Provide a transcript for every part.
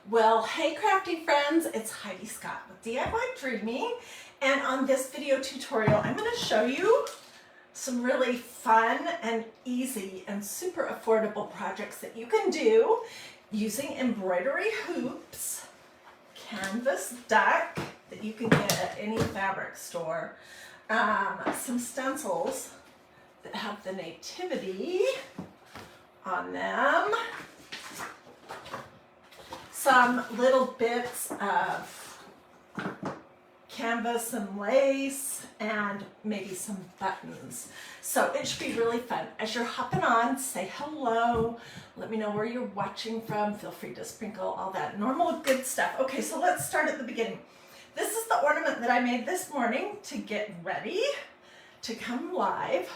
Well, hey crafty friends, it's Hiedi Scott with DiyDreaming, and on this video tutorial I'm going to show you some really fun and easy and super affordable projects that you can do using embroidery hoops, canvas duck that you can get at any fabric store, some stencils that have the Nativity on them, some little bits of canvas and lace, and maybe some buttons. So it should be really fun. As you're hopping on, say hello, let me know where you're watching from, feel free to sprinkle all that normal good stuff. Okay, so let's start at the beginning. This is the ornament that I made this morning to get ready to come live.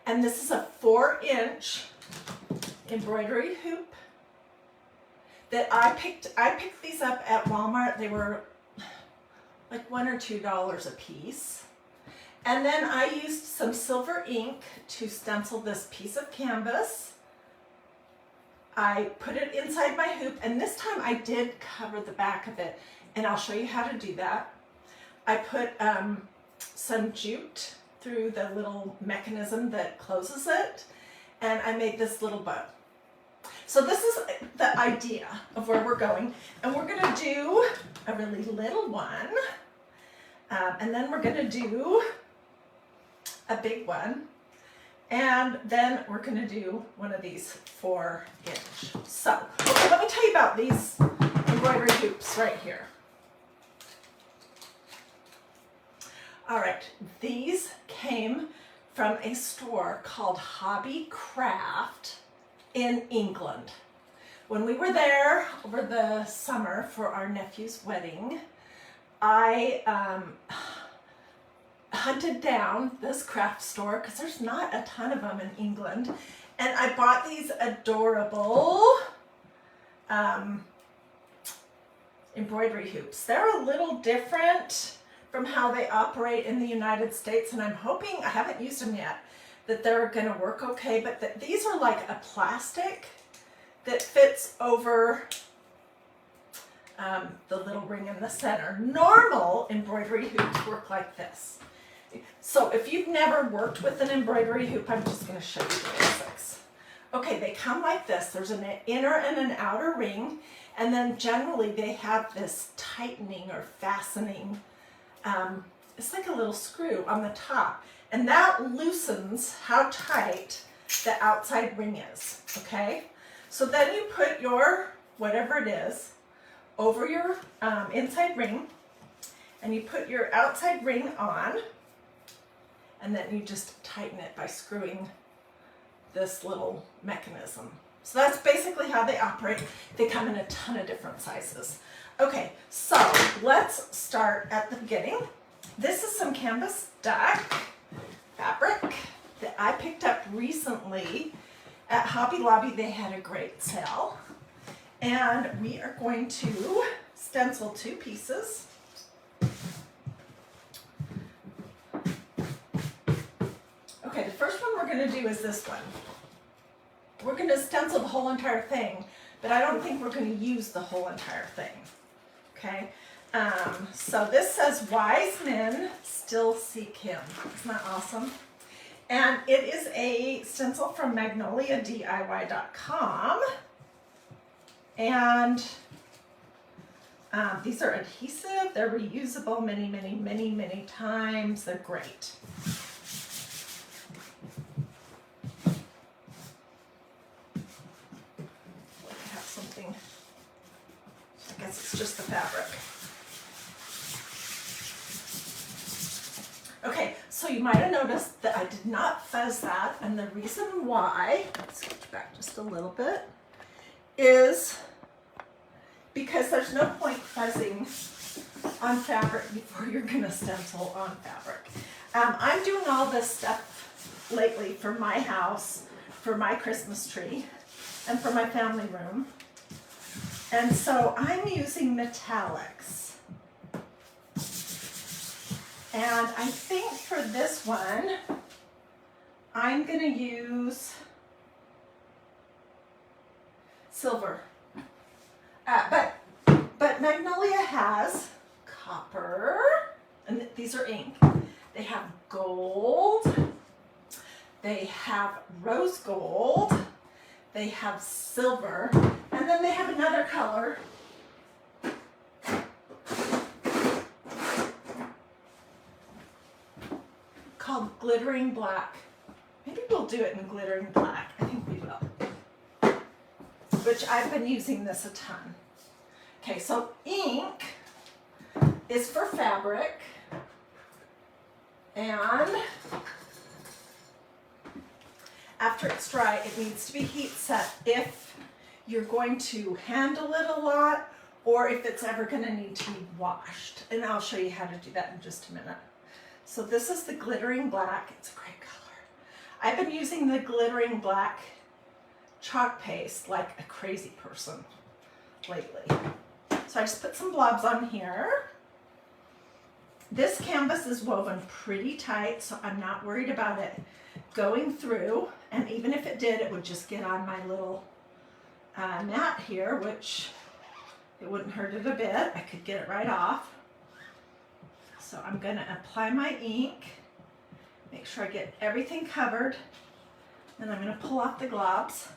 And this is a 4-inch embroidery hoop that I picked these up at Walmart. They were like $1 or $2 a piece. And then I used some silver ink to stencil this piece of canvas. I put it inside my hoop, and this time I did cover the back of it, and I'll show you how to do that. I put some jute through the little mechanism that closes it, and I made this little bow. So this is the idea of where we're going, and we're going to do a really little one, and then we're going to do a big one, and then we're going to do one of these 4-inch. So, okay, let me tell you about these embroidery hoops right here. All right, these came from a store called Hobby Craft in England. When we were there over the summer for our nephew's wedding, I hunted down this craft store because there's not a ton of them in England, and I bought these adorable embroidery hoops. They're a little different from how they operate in the United States, and I'm hoping, I haven't used them yet, that they're gonna work okay, but these are like a plastic that fits over the little ring in the center. Normal embroidery hoops work like this. So if you've never worked with an embroidery hoop, I'm just gonna show you the basics. Okay, they come like this. There's an inner and an outer ring, and then generally they have this tightening or fastening. It's like a little screw on the top, and that loosens how tight the outside ring is, okay? So then you put your, whatever it is, over your inside ring, and you put your outside ring on, and then you just tighten it by screwing this little mechanism. So that's basically how they operate. They come in a ton of different sizes. Okay, so let's start at the beginning. This is some canvas duck fabric that I picked up recently at Hobby Lobby. They had a great sale. And we are going to stencil 2 pieces. Okay, the first one we're going to do is this one. We're going to stencil the whole entire thing, but I don't think we're going to use the whole entire thing. Okay, so this says, "Wise men still seek him." Isn't that awesome? And it is a stencil from Magnolia DIY.com. And these are adhesive. They're reusable many times. They're great. I have something. I guess it's just the fabric. Okay, so you might have noticed that I did not fuzz that, and the reason why, let's switch back just a little bit, is because there's no point fuzzing on fabric before you're gonna stencil on fabric. I'm doing all this stuff lately for my house, for my Christmas tree, and for my family room. And so I'm using metallics. And I think for this one, I'm gonna use silver. But Magnolia has copper, and these are ink. They have gold, they have rose gold, they have silver, and then they have another color called glittering black. Maybe we'll do it in glittering black. I think we will. Which I've been using this a ton. Okay, so ink is for fabric, and after it's dry, it needs to be heat set if you're going to handle it a lot or if it's ever going to need to be washed. And I'll show you how to do that in just a minute. So this is the glittering black. It's a great color. I've been using the glittering black chalk paste like a crazy person lately. So I just put some blobs on here. This canvas is woven pretty tight, so I'm not worried about it going through. And even if it did, it would just get on my little mat here, which it wouldn't hurt it a bit. I could get it right off. So I'm going to apply my ink, make sure I get everything covered, and I'm going to pull off the globs.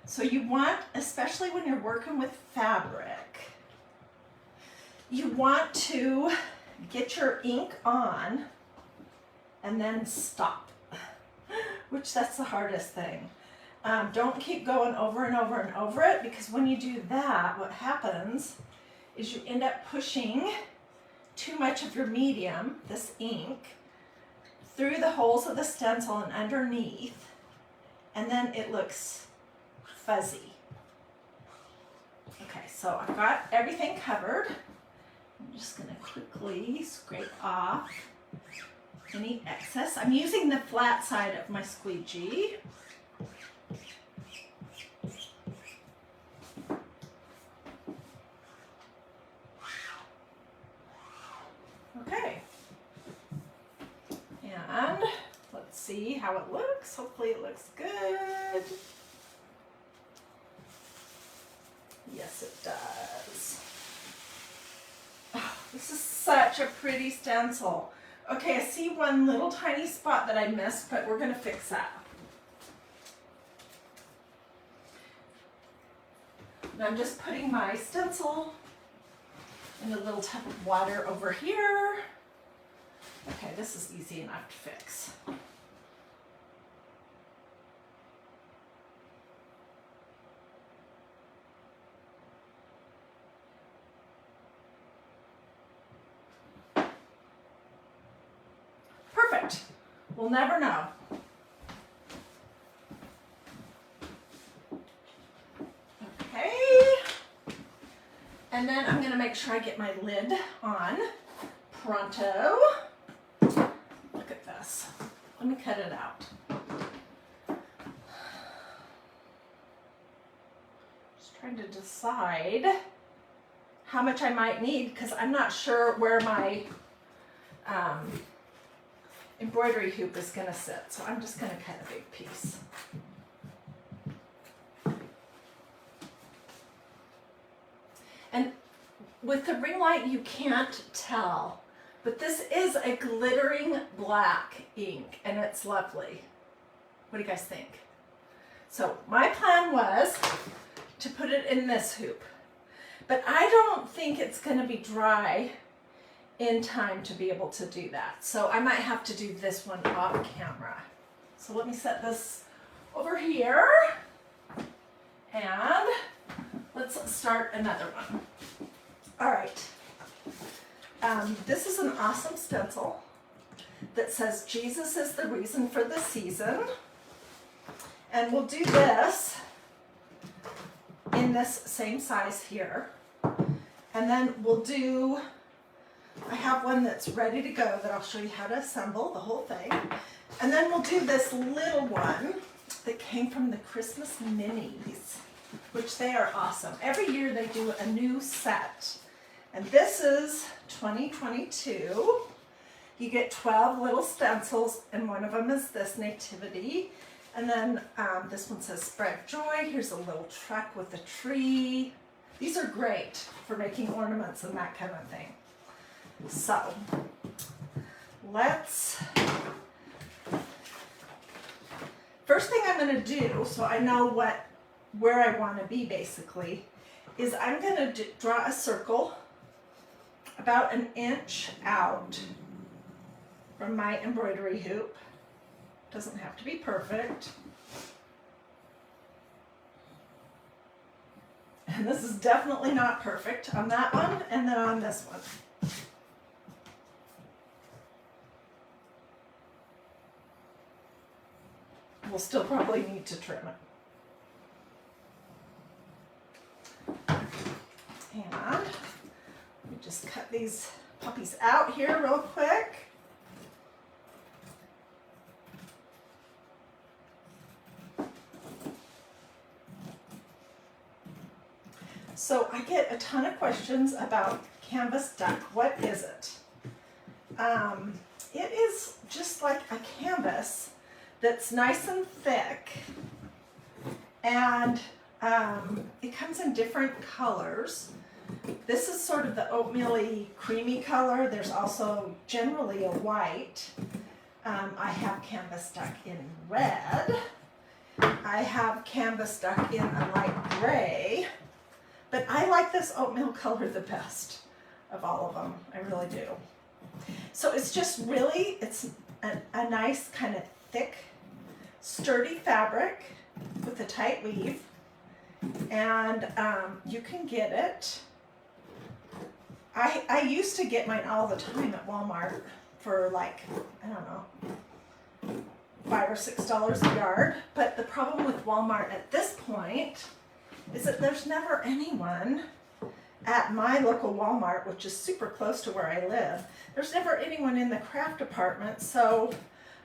So you want, especially when you're working with fabric, you want to get your ink on and then stop, which that's the hardest thing. Don't keep going over and over and over it, because when you do that, what happens is you end up pushing too much of your medium, this ink, through the holes of the stencil and underneath, and then it looks fuzzy. Okay, so I've got everything covered. I'm just going to quickly scrape off any excess. I'm using the flat side of my squeegee. Okay. And let's see how it looks. Hopefully it looks good. Yes, it does. Oh, this is such a pretty stencil. Okay, I see one little tiny spot that I missed, but we're going to fix that. And I'm just putting my stencil in a little tub of water over here. Okay, this is easy enough to fix. We'll never know. Okay. And then I'm going to make sure I get my lid on pronto. Look at this. Let me cut it out. Just trying to decide how much I might need, because I'm not sure where my embroidery hoop is going to sit, so I'm just going to cut a big piece. And with the ring light you can't tell, but this is a glittering black ink and it's lovely. What do you guys think? So my plan was to put it in this hoop, but I don't think it's going to be dry in time to be able to do that. So I might have to do this one off camera. So let me set this over here and let's start another one. All right. This is an awesome stencil that says Jesus is the reason for the season. And we'll do this in this same size here. And then we'll do I have one that's ready to go that I'll show you how to assemble the whole thing. And then we'll do this little one that came from the Christmas minis, which they are awesome. Every year they do a new set. And this is 2022. You get 12 little stencils, and one of them is this Nativity. And then this one says Spread Joy. Here's a little truck with a tree. These are great for making ornaments and that kind of thing. So, first thing I'm going to do, so I know where I want to be basically, is I'm going to draw a circle about an inch out from my embroidery hoop. Doesn't have to be perfect. And this is definitely not perfect on that one, and then on this one. We'll still probably need to trim it. And let me just cut these puppies out here real quick. So I get a ton of questions about canvas duck. What is it? It is just like a canvas that's nice and thick, and it comes in different colors. This is sort of the oatmeal-y creamy color. There's also generally a white. I have canvas duck in red. I have canvas duck in a light gray. But I like this oatmeal color the best of all of them. I really do. So it's just really, it's a nice kind of thick, sturdy fabric with a tight weave. And you can get it. I used to get mine all the time at Walmart for like, I don't know, $5 or $6 a yard. But the problem with Walmart at this point is that there's never anyone at my local Walmart, which is super close to where I live. There's never anyone in the craft department, so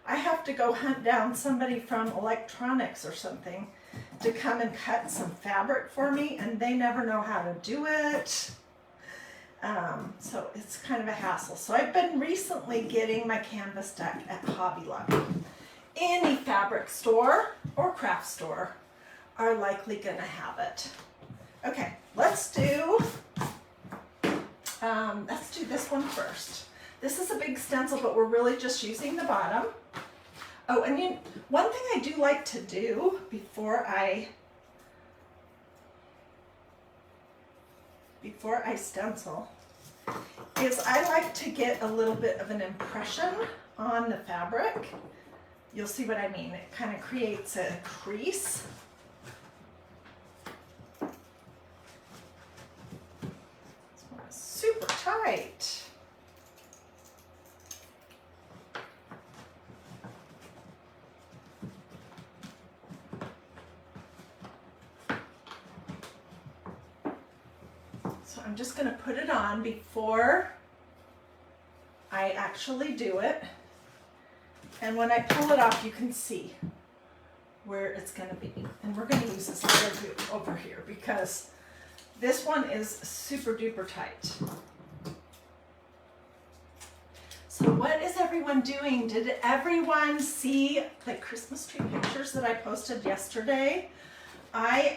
I have to go hunt down somebody from electronics or something to come and cut some fabric for me, and they never know how to do it. So it's kind of a hassle. So I've been recently getting my canvas duck at Hobby Lobby. Any fabric store or craft store are likely going to have it. Okay, let's do this one first. This is a big stencil, but we're really just using the bottom. Oh, and one thing I do like to do before I stencil is I like to get a little bit of an impression on the fabric. You'll see what I mean. It kind of creates a crease. Super tight. So I'm just going to put it on before I actually do it. And when I pull it off, you can see where it's going to be. And we're going to use this other hoop over here because this one is super duper tight. So what is everyone doing? Did everyone see the Christmas tree pictures that I posted yesterday? I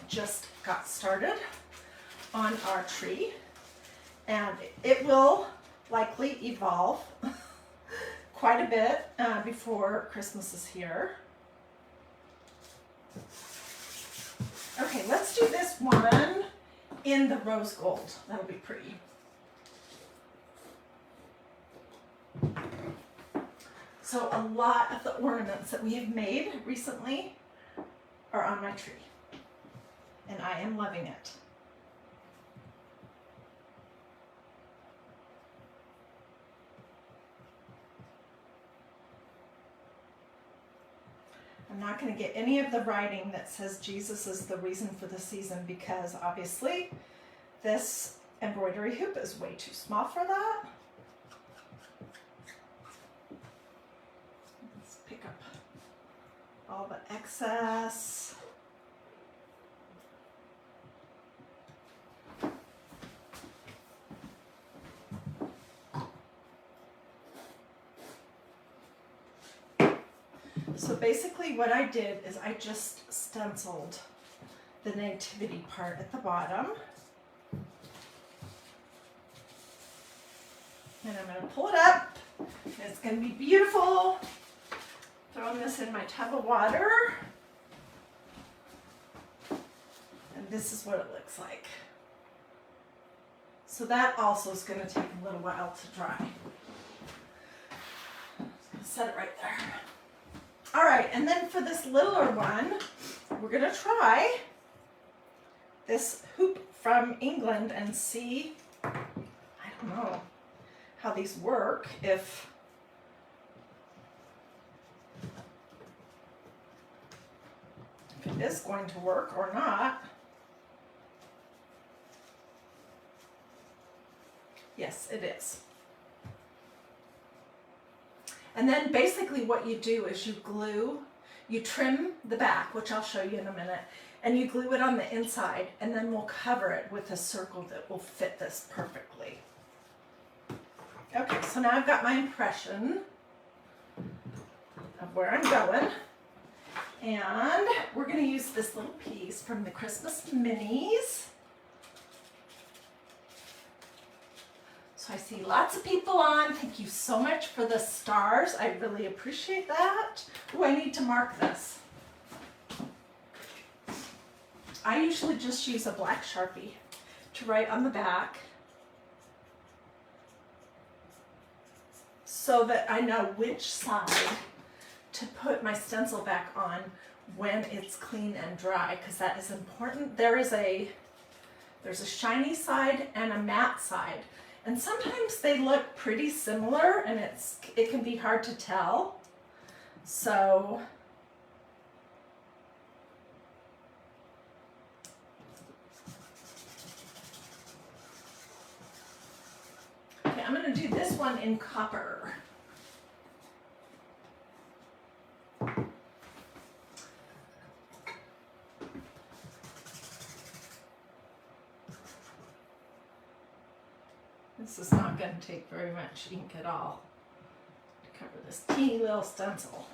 just got started on our tree, and it will likely evolve quite a bit before Christmas is here. Okay, let's do this one in the rose gold. That'll be pretty. So a lot of the ornaments that we have made recently are on my tree, and I am loving it. I'm not going to get any of the writing that says Jesus is the reason for the season, because obviously this embroidery hoop is way too small for that. Let's pick up all the excess. So basically what I did is I just stenciled the nativity part at the bottom. And I'm going to pull it up. It's going to be beautiful. Throwing this in my tub of water. And this is what it looks like. So that also is going to take a little while to dry. I'm just going to set it right there. All right, and then for this littler one, we're going to try this hoop from England and see, I don't know how these work, if it is going to work or not. Yes, it is. And then basically what you do is you trim the back, which I'll show you in a minute, and you glue it on the inside, and then we'll cover it with a circle that will fit this perfectly. Okay, so now I've got my impression of where I'm going. And we're going to use this little piece from the Christmas minis. So I see lots of people on. Thank you so much for the stars. I really appreciate that. Oh, I need to mark this. I usually just use a black Sharpie to write on the back so that I know which side to put my stencil back on when it's clean and dry, because that is important. There's a shiny side and a matte side. And sometimes they look pretty similar and it can be hard to tell. So okay, I'm going to do this one in copper. This is not going to take very much ink at all to cover this teeny little stencil.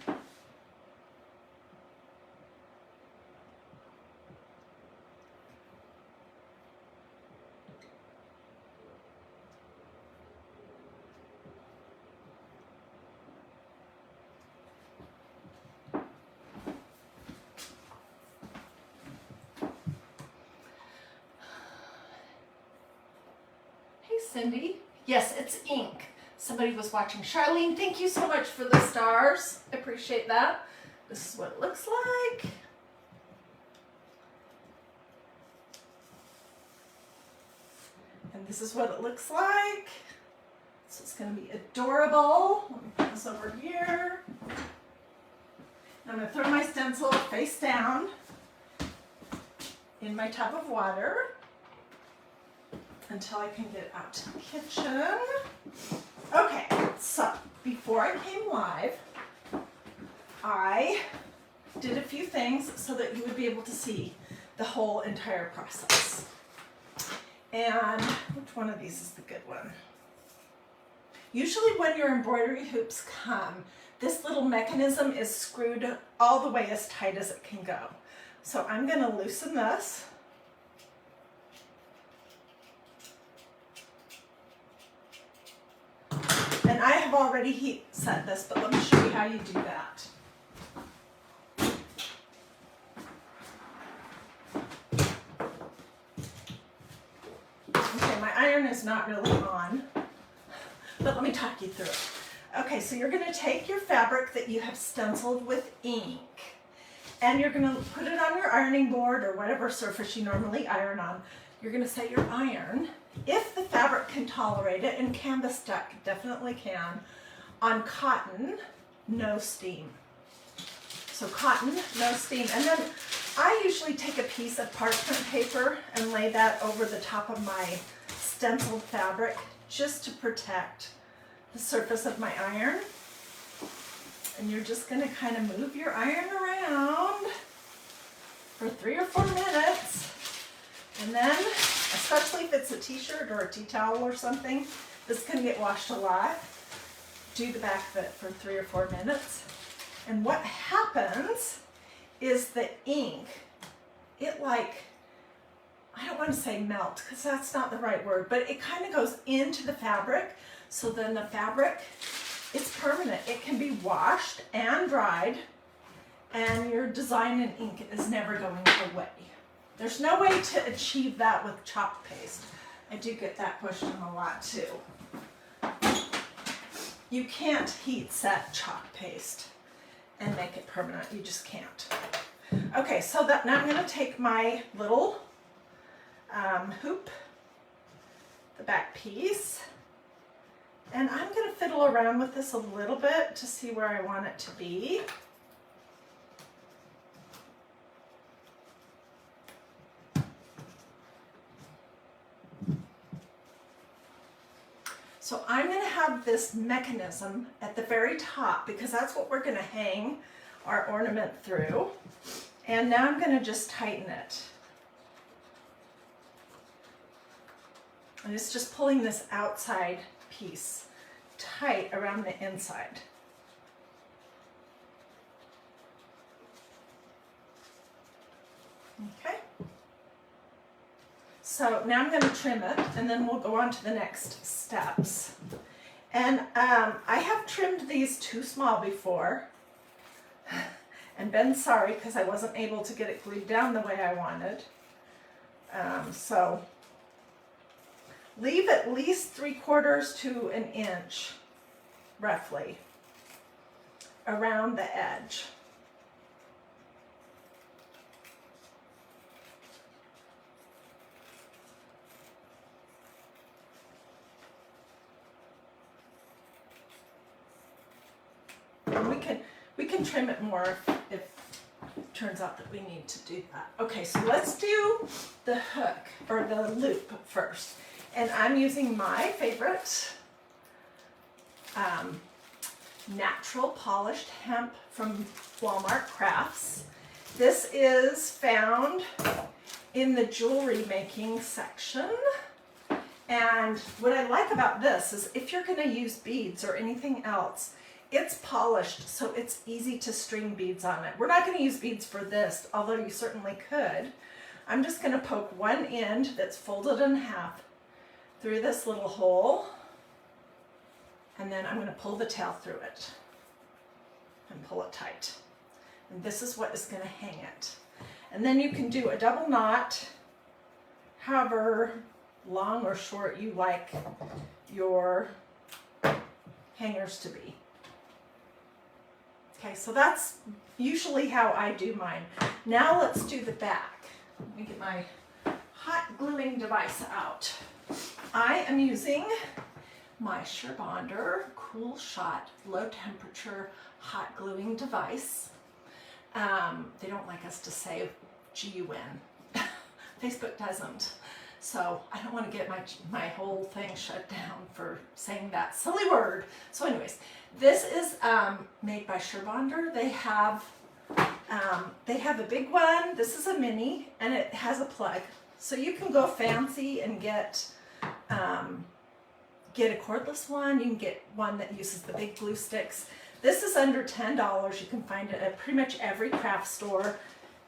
Cindy? Yes, it's ink. Somebody was watching. Charlene, thank you so much for the stars. I appreciate that. This is what it looks like. And this is what it looks like. So it's going to be adorable. Let me put this over here. I'm going to throw my stencil face down in my tub of water until I can get out to the kitchen. Okay, so before I came live, I did a few things so that you would be able to see the whole entire process. And which one of these is the good one? Usually when your embroidery hoops come, this little mechanism is screwed all the way as tight as it can go. So I'm going to loosen this. And I have already heat set this, but let me show you how you do that. Okay, my iron is not really on, but let me talk you through it. Okay, so you're going to take your fabric that you have stenciled with ink, and you're going to put it on your ironing board or whatever surface you normally iron on. You're going to set your iron, if the fabric can tolerate it, and canvas definitely can, on cotton, no steam. So cotton, no steam. And then I usually take a piece of parchment paper and lay that over the top of my stenciled fabric just to protect the surface of my iron. And you're just going to kind of move your iron around for 3 or 4 minutes. And then, especially if it's a t-shirt or a tea towel or something, this can get washed a lot. Do the back of it for 3 or 4 minutes. And what happens is the ink, it like, I don't want to say melt because that's not the right word, but it kind of goes into the fabric. So then the fabric, it's permanent. It can be washed and dried, and your design and ink is never going away. There's no way to achieve that with chalk paste. I do get that question a lot too. You can't heat set chalk paste and make it permanent. You just can't. Okay, so that now I'm going to take my little hoop, the back piece, and I'm going to fiddle around with this a little bit to see where I want it to be. So I'm going to have this mechanism at the very top because that's what we're going to hang our ornament through. And now I'm going to just tighten it. And it's just pulling this outside piece tight around the inside. Okay. So now I'm going to trim it, and then we'll go on to the next steps. And I have trimmed these too small before and been sorry because I wasn't able to get it glued down the way I wanted. So leave at least 3/4 to an inch, roughly, around the edge. We can trim it more if it turns out that we need to do that. Okay, so let's do the hook or the loop first. And I'm using my favorite natural polished hemp from Walmart Crafts. This is found in the jewelry making section. And what I like about this is if you're going to use beads or anything else, it's polished, so it's easy to string beads on it. We're not going to use beads for this, although you certainly could. I'm just going to poke one end that's folded in half through this little hole, and then I'm going to pull the tail through it and pull it tight. And this is what is going to hang it. And then you can do a double knot, however long or short you like your hangers to be. Okay, so that's usually how I do mine. Now let's do the back. Let me get my hot gluing device out. I am using my Sherbonder Cool Shot low temperature hot gluing device. They don't like us to say GUN. Facebook doesn't. So I don't want to get my whole thing shut down for saying that silly word. So anyways, this is made by Sherbonder. They have a big one. This is a mini, and it has a plug. So you can go fancy and get a cordless one. You can get one that uses the big glue sticks. This is under $10. You can find it at pretty much every craft store.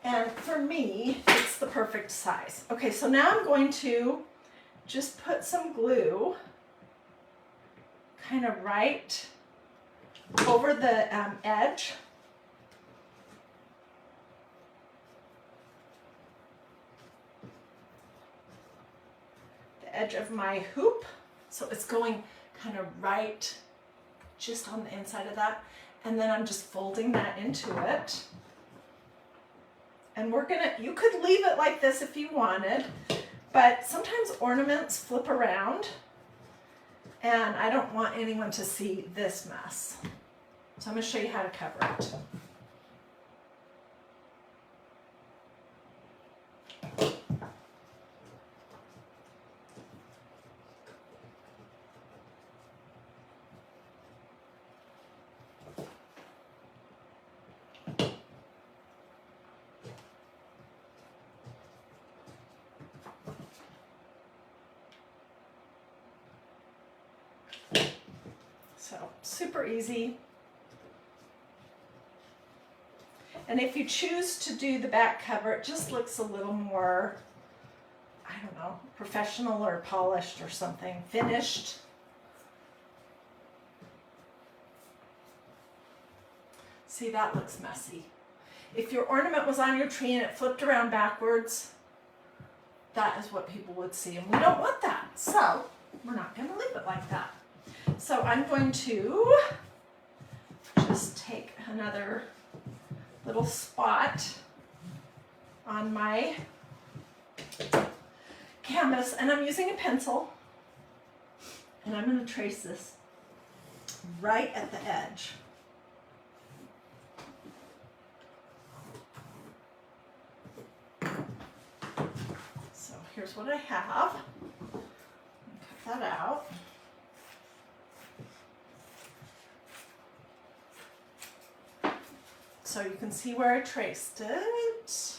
And for me, it's the perfect size. Okay, so now I'm going to just put some glue kind of right over the edge. The edge of my hoop. So it's going kind of right just on the inside of that. And then I'm just folding that into it. And you could leave it like this if you wanted, but sometimes ornaments flip around and I don't want anyone to see this mess. So I'm going to show you how to cover it. Super easy. And if you choose to do the back cover, it just looks a little more, I don't know, professional or polished or something, finished. See, that looks messy. If your ornament was on your tree and it flipped around backwards, that is what people would see, and we don't want that. So we're not going to leave it like that. So I'm going to just take another little spot on my canvas, and I'm using a pencil, and I'm going to trace this right at the edge. So here's what I have. Cut that out. So you can see where I traced it.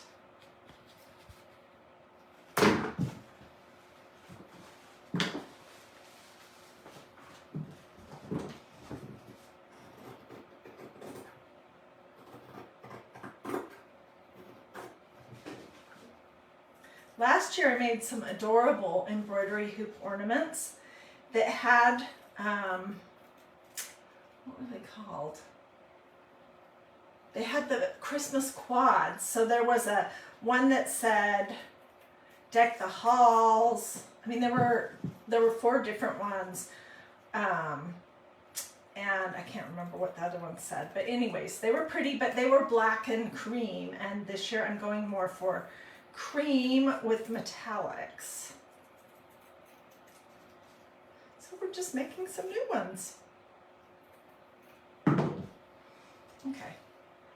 Last year I made some adorable embroidery hoop ornaments that had, what were they called? They had the Christmas quads. So there was one that said, deck the halls. I mean, there were 4 different ones. And I can't remember what the other one said. But anyways, they were pretty, but they were black and cream. And this year I'm going more for cream with metallics. So we're just making some new ones. Okay.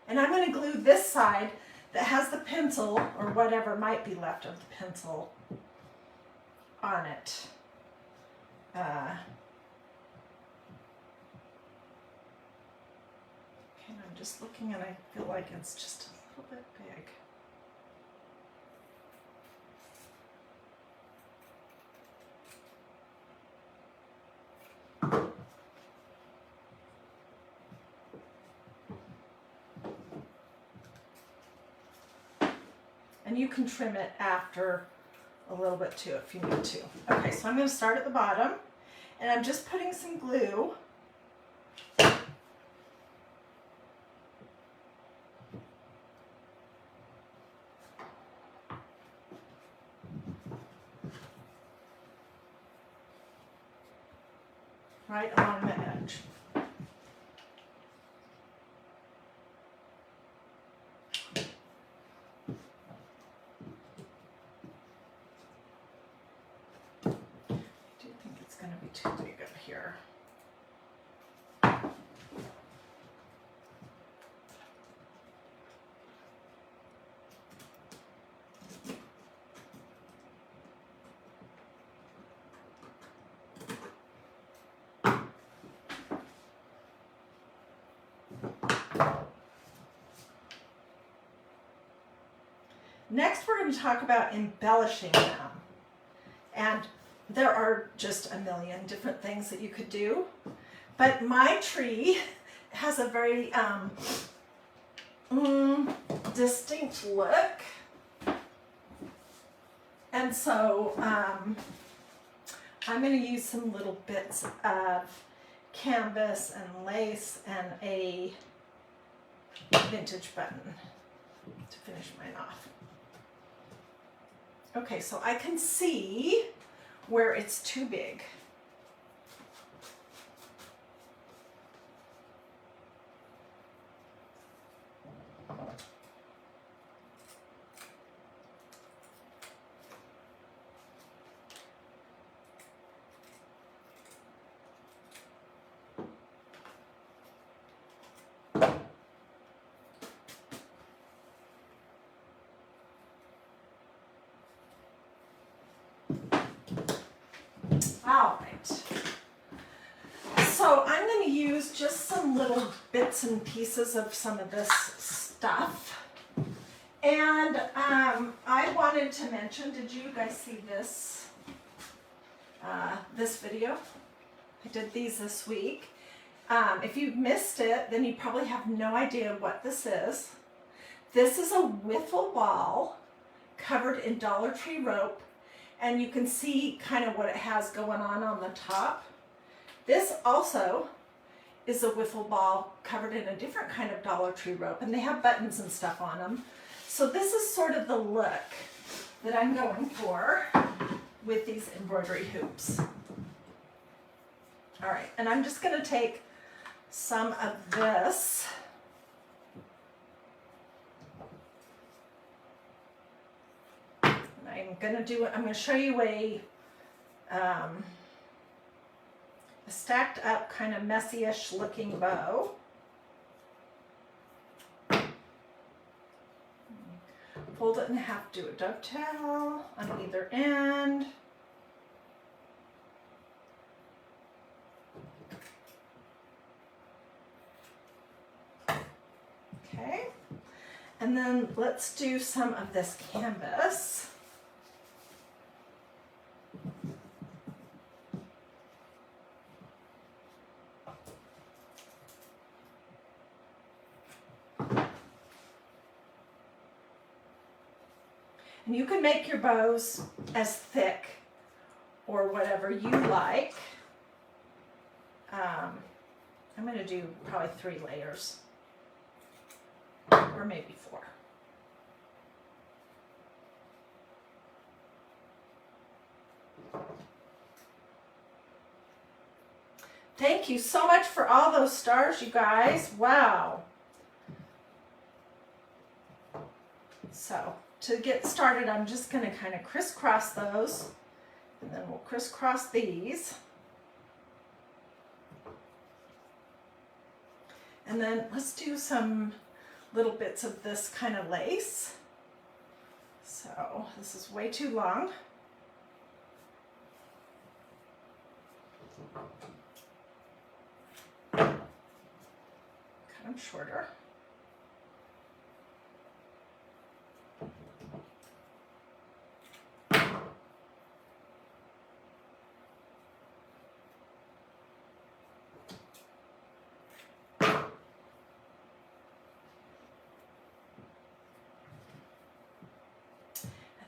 And I'm going to glue this side that has the pencil, or whatever might be left of the pencil, on it. Okay, and I'm just looking and I feel like it's just a little bit big. And you can trim it after a little bit too if you need to. Okay, so I'm going to start at the bottom, and I'm just putting some glue. Right along the edge. Too big up here. Next, we're going to talk about embellishing them. And there are just a million different things that you could do, but my tree has a very distinct look, and so I'm going to use some little bits of canvas and lace and a vintage button to finish mine off. Okay, so I can see where it's too big. All right, so I'm going to use just some little bits and pieces of some of this stuff, and I wanted to mention, did you guys see this, this video? I did these this week, If you missed it, then you probably have no idea what this is. This is a wiffle ball covered in Dollar Tree rope, and you can see kind of what it has going on the top. This also is a wiffle ball covered in a different kind of Dollar Tree rope, and they have buttons and stuff on them. So this is sort of the look that I'm going for with these embroidery hoops. All right, and I'm just going to take some of this and I'm going to show you a stacked up kind of messy-ish looking bow. Fold it in half, do a dovetail on either end. Okay, and then let's do some of this canvas. And you can make your bows as thick or whatever you like. I'm going to do probably 3 layers. Or maybe 4. Thank you so much for all those stars, you guys. Wow. So to get started, I'm just going to kind of crisscross those, and then we'll crisscross these. And then let's do some little bits of this kind of lace. So this is way too long. Cut them shorter.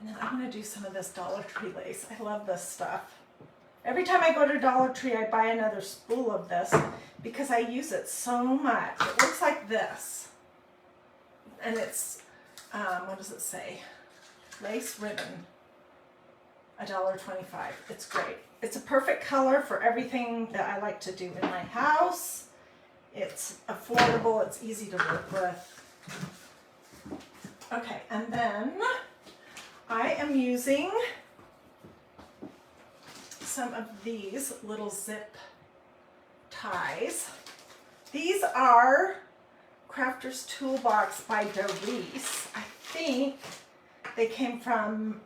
And then I'm going to do some of this Dollar Tree lace. I love this stuff. Every time I go to Dollar Tree, I buy another spool of this because I use it so much. It looks like this. And it's, what does it say? Lace ribbon, $1.25. It's great. It's a perfect color for everything that I like to do in my house. It's affordable. It's easy to work with. Okay, and then I am using some of these little zip ties. These are Crafter's Toolbox by Doris. I think they came from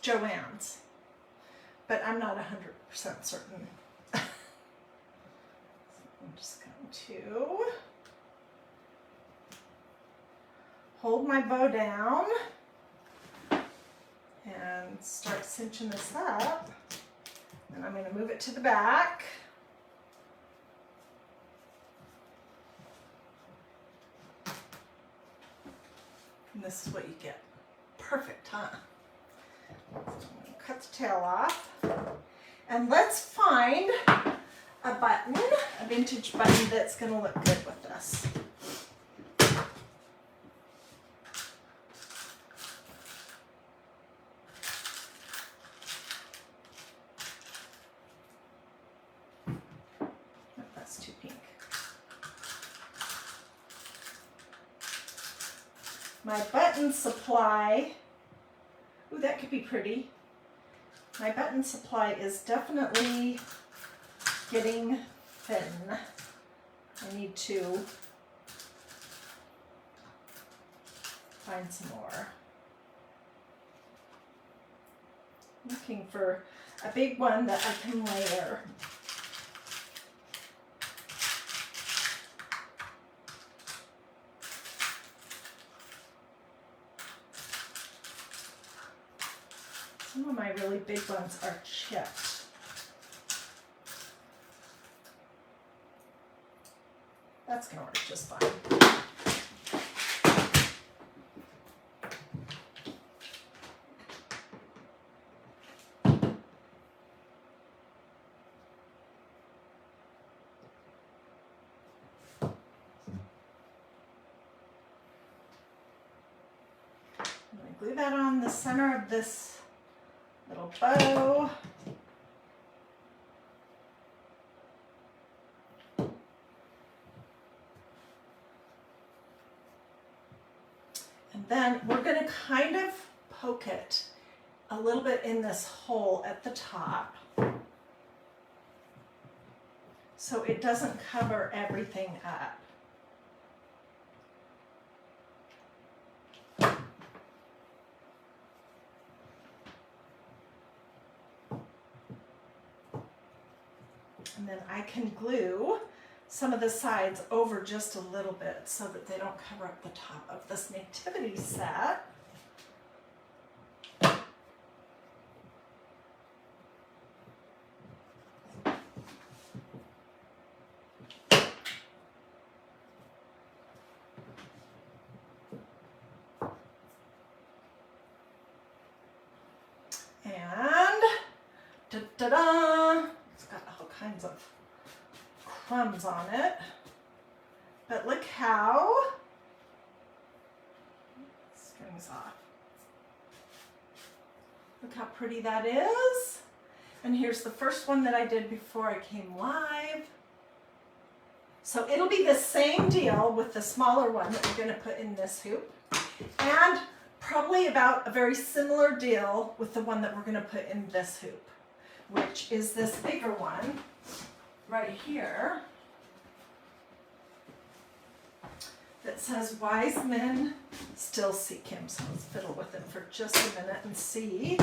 Joann's, but I'm not 100% certain. So I'm just going to hold my bow down and start cinching this up. And I'm going to move it to the back. And this is what you get. Perfect, huh? So I'm going to cut the tail off. And let's find a button, a vintage button that's going to look good with this. My button supply, ooh, that could be pretty. My button supply is definitely getting thin. I need to find some more. I'm looking for a big one that I can layer. Some of my really big ones are chipped. That's gonna work just fine. I'm gonna glue that on the center of this little bow. And then we're going to kind of poke it a little bit in this hole at the top so it doesn't cover everything up. And then I can glue some of the sides over just a little bit so that they don't cover up the top of this nativity set. And da-da-da! It's got all kinds of crumbs on it, but look how, strings off, look how pretty that is. And here's the first one that I did before I came live. So it'll be the same deal with the smaller one that we're going to put in this hoop, and probably about a very similar deal with the one that we're going to put in this hoop, which is this bigger one right here that says wise men still seek him. So let's fiddle with it for just a minute and see.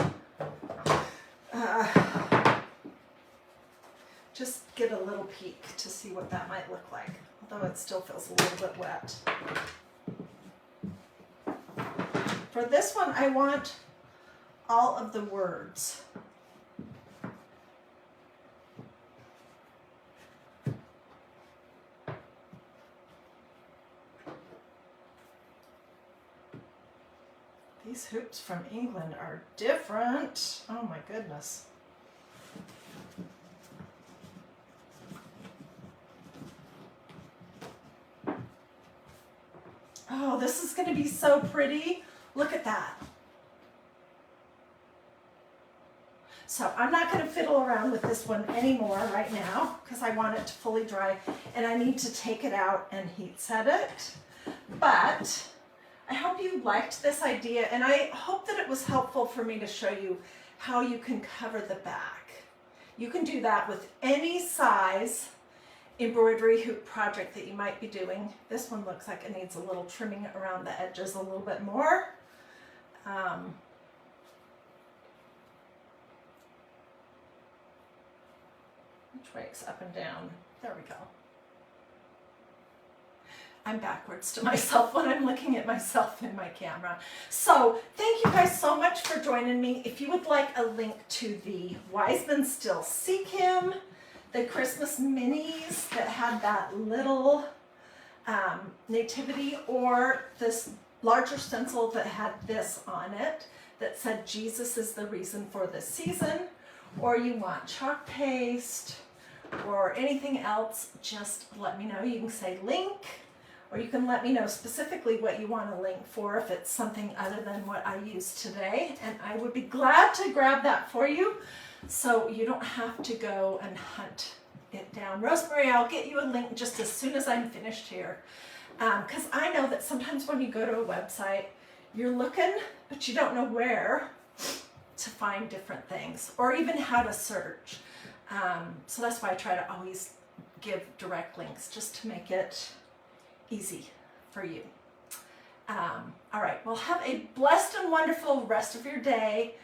Just get a little peek to see what that might look like, although it still feels a little bit wet. For this one, I want all of the words. These hoops from England are different. Oh my goodness. Oh, this is going to be so pretty. Look at that. So I'm not going to fiddle around with this one anymore right now because I want it to fully dry and I need to take it out and heat set it. But I hope you liked this idea, and I hope that it was helpful for me to show you how you can cover the back. You can do that with any size embroidery hoop project that you might be doing. This one looks like it needs a little trimming around the edges a little bit more. Which way is up and down? There we go. I'm backwards to myself when I'm looking at myself in my camera. So thank you guys so much for joining me. If you would like a link to the Wise Men Still Seek Him, the Christmas minis that had that little nativity, or this larger stencil that had this on it that said Jesus is the reason for the season, or you want chalk paste or anything else, just let me know. You can say link, or you can let me know specifically what you want a link for if it's something other than what I used today, and I would be glad to grab that for you so you don't have to go and hunt it down. Rosemary, I'll get you a link just as soon as I'm finished here, because I know that sometimes when you go to a website, you're looking, but you don't know where to find different things or even how to search. So that's why I try to always give direct links, just to make it easy for you. All right, well, have a blessed and wonderful rest of your day.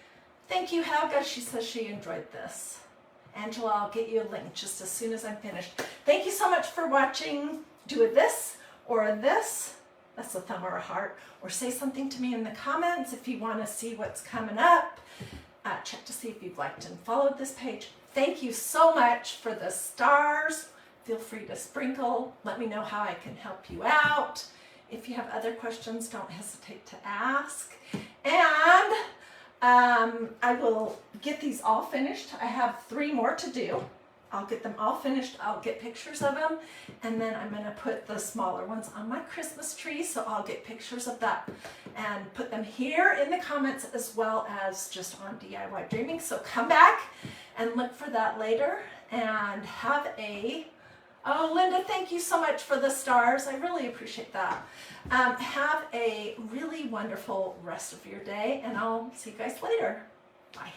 Thank you, Helga. She says she enjoyed this. Angela, I'll get you a link just as soon as I'm finished. Thank you so much for watching. Do a this or a this. That's a thumb or a heart. Or say something to me in the comments if you want to see what's coming up. Check to see if you've liked and followed this page. Thank you so much for the stars, feel free to sprinkle. Let me know how I can help you out. If you have other questions, don't hesitate to ask. And I will get these all finished. I have 3 more to do. I'll get them all finished. I'll get pictures of them, and then I'm going to put the smaller ones on my Christmas tree, so I'll get pictures of that and put them here in the comments as well as just on DIY Dreaming. So come back and look for that later, and have a, oh Linda, thank you so much for the stars. I really appreciate that. Have a really wonderful rest of your day, and I'll see you guys later. Bye.